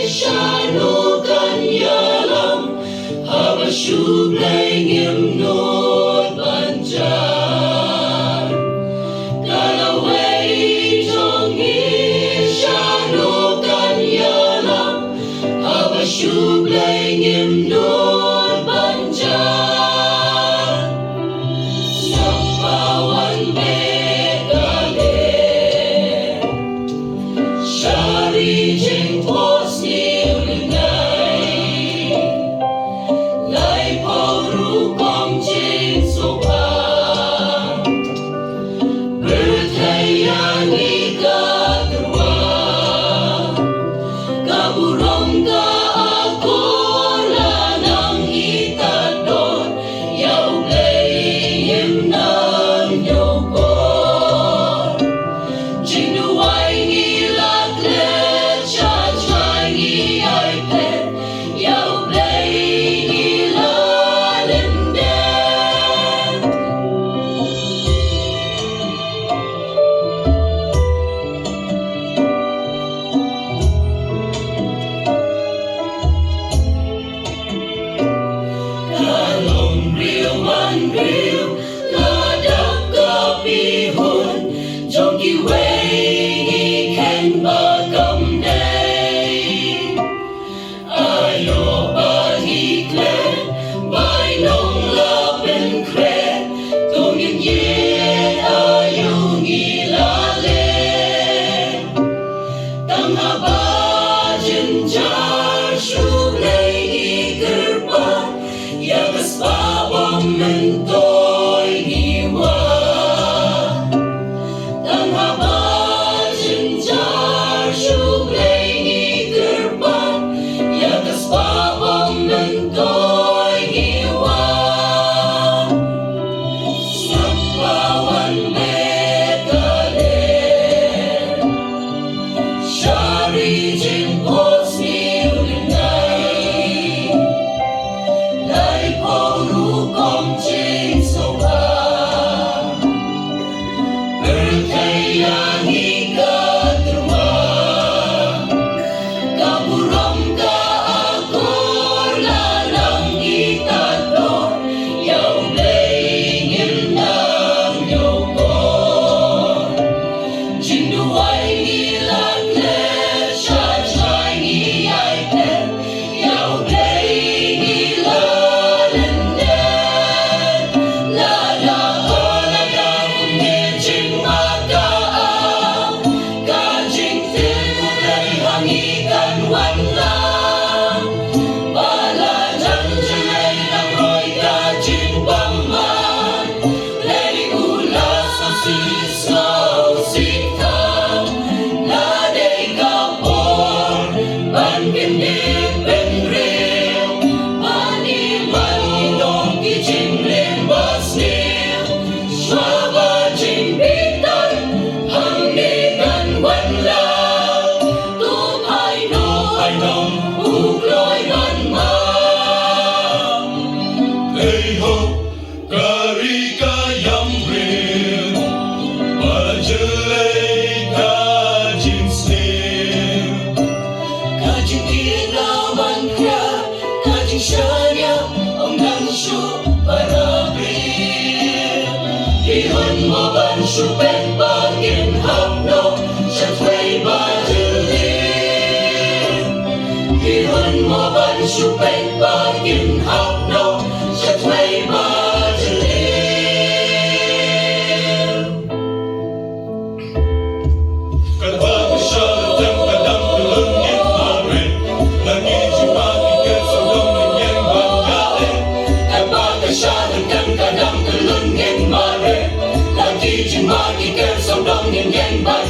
Shano kanyalam habashublay ngimnod banjar kalaway jongi shano kanyalam habashublay ngimnod banjar sapawan begale shari jingpos Mentoy hiwa dan haba jenjar syublay ni gerban ya kasbabang mentoy hiwa sampawan bekale syari jingkos ni ulinay lai polu Jing soka berkaya hingga terma kaburam ka akor lalang itador yaw blingin ng yokor jinduay nilang lesya chay ngiyay ten yaw blingin mo ban shupen bagin hapno sa tway badilim Ihon mo ban shupen bagin hapno sa tway badilim Kadbago siya kadang tulungin marin Nangijing magigan sa lumingin banggain Kadbago siya kadang tulungin marin Jing magigan sa dong yin yang ban